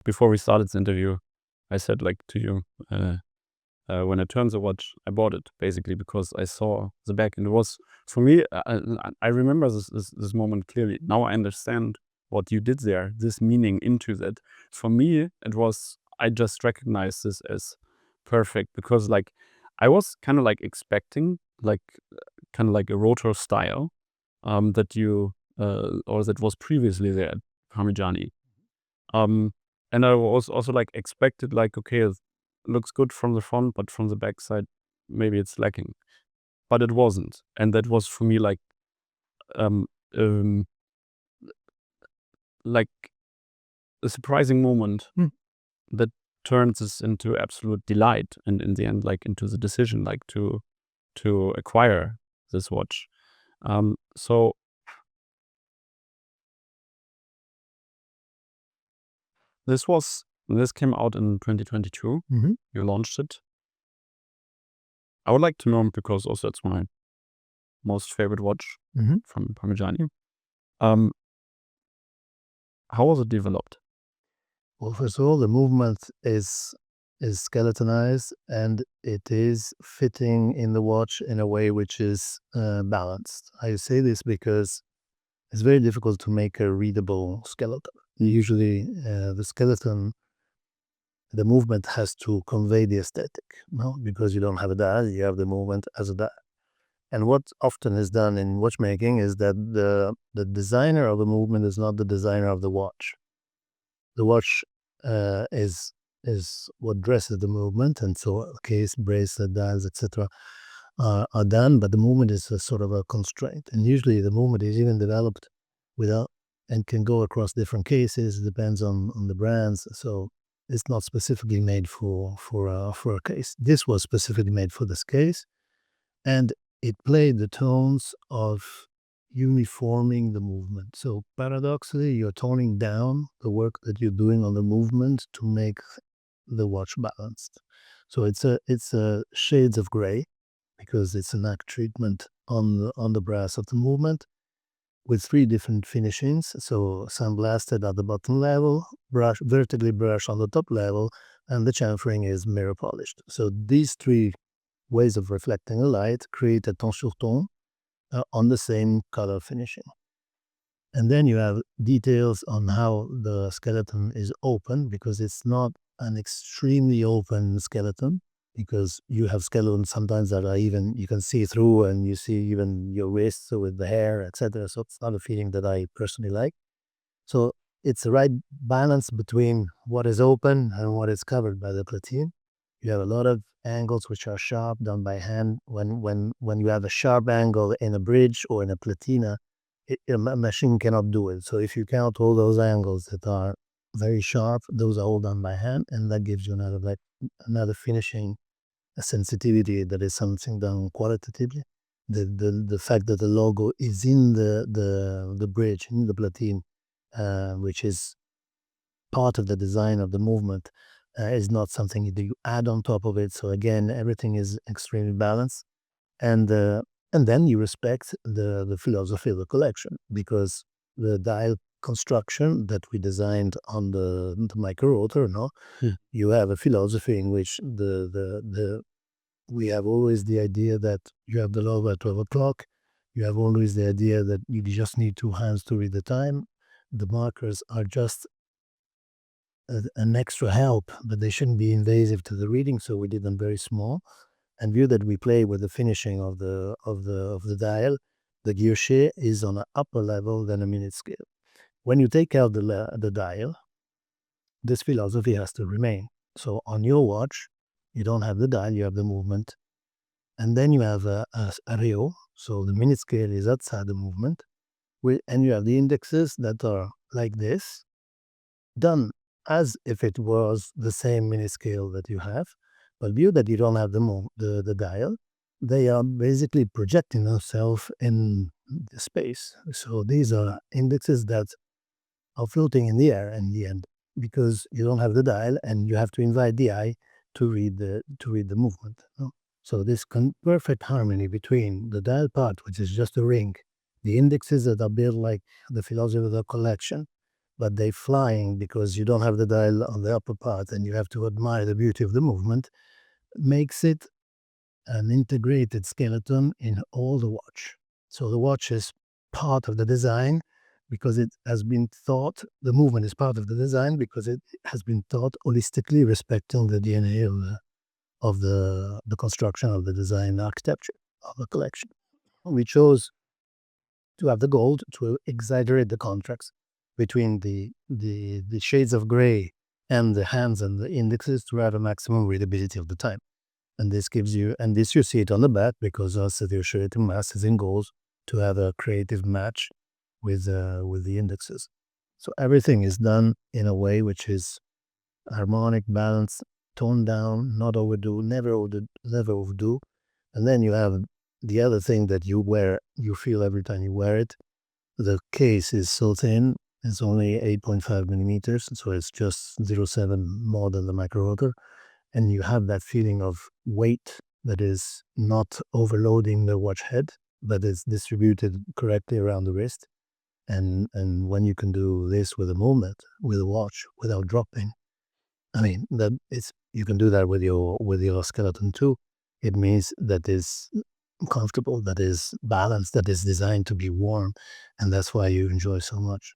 before we started the interview, I said like to you, when I turned the watch, I bought it basically because I saw the back, and it was for me. I remember this moment clearly. Now I understand what you did there. This meaning into that. For me, it was. I just recognized this as perfect because like I was kind of like expecting like kind of like a rotor style that you or that was previously there at Parmigiani. Um, and I was also like expected like, okay, it looks good from the front, but from the back side, maybe it's lacking. But it wasn't. And that was for me um um like a surprising moment Mm. that turns this into absolute delight and in the end like into the decision like to acquire this watch. So this came out in 2022. Mhm. You launched it. I would like to know because also it's my most favorite watch Mhm. from Parmigiani. Um, how was it developed? Well, first of all, the movement is skeletonized, and it is fitting in the watch in a way which is balanced. I say this because it's very difficult to make a readable skeleton. Usually, the skeleton, the movement has to convey the aesthetic, no? Because you don't have a dial, you have the movement as a dial. And what often is done in watchmaking is that the designer of the movement is not the designer of the watch. The watch is what dresses the movement, and so case, bracelet, dials, etc. Are done, but the movement is a sort of a constraint. And usually the movement is even developed without and can go across different cases. It depends on the brands. So it's not specifically made for a case. This was specifically made for this case, and it played the tones of uniforming the movement. So paradoxically, you're toning down the work that you're doing on the movement to make the watch balanced. So it's a shades of gray because it's an acid treatment on the brass of the movement with three different finishings. So sandblasted at the bottom level, vertically brushed on the top level, and the chamfering is mirror polished. So these three ways of reflecting a light create a ton sur ton on the same color finishing. And then you have details on how the skeleton is open, because it's not an extremely open skeleton, because you have skeletons sometimes that are even, you can see through and you see even your wrists with the hair, etc. So it's not a feeling that I personally like. So it's the right balance between what is open and what is covered by the platine. You have a lot of angles which are sharp done by hand. When you have a sharp angle in a bridge or in a platina, a machine cannot do it. So if you count all those angles that are very sharp, those are all done by hand, and that gives you another finishing, a sensitivity that is something done qualitatively. The fact that the logo is in the bridge, in the platine, which is part of the design of the movement, is not something that you add on top of it. So again, everything is extremely balanced, and and then you respect the philosophy of the collection, because the dial construction that we designed on the micro rotor, no, you have a philosophy in which the we have always the idea that you have the logo at 12 o'clock. You have always the idea that you just need two hands to read the time. The markers are just an extra help, but they shouldn't be invasive to the reading, so we did them very small. And view that we play with the finishing of the dial, the guilloche is on an upper level than a minute scale. When you take out the dial, this philosophy has to remain. So on your watch, you don't have the dial, you have the movement, and then you have a reo, so the minute scale is outside the movement, and you have the indexes that are like this, done as if it was the same minute scale that you have, but view that you don't have the dial, they are basically projecting themselves in the space. So these are indexes that are floating in the air in the end, because you don't have the dial and you have to invite the eye to read the movement. No? So this perfect harmony between the dial part, which is just a ring, the indexes that are built like the philosophy of the collection, but they flying because you don't have the dial on the upper part and you have to admire the beauty of the movement, makes it an integrated skeleton in all the watch. So the watch is part of the design because it has been thought, the movement is part of the design because it has been thought holistically, respecting the DNA of the construction of the design architecture of the collection. We chose to have the gold to exaggerate the contrast between the shades of gray and the hands and the indexes to have a maximum readability of the time. And this gives you, and this you see it on the back because also the oscillating mass is in gold to have a creative match with the indexes. So everything is done in a way which is harmonic, balanced, toned down, not overdo, never overdo. And then you have the other thing that you wear, you feel every time you wear it. The case is so thin, it's only 8.5 millimeters, so it's just 0.7 more than the micro rotor. And you have that feeling of weight that is not overloading the watch head, but is distributed correctly around the wrist. And when you can do this with a movement, with a watch, without dropping, I mean, that it's, you can do that with your skeleton too. It means that is comfortable, that is balanced, that is designed to be warm, and that's why you enjoy so much.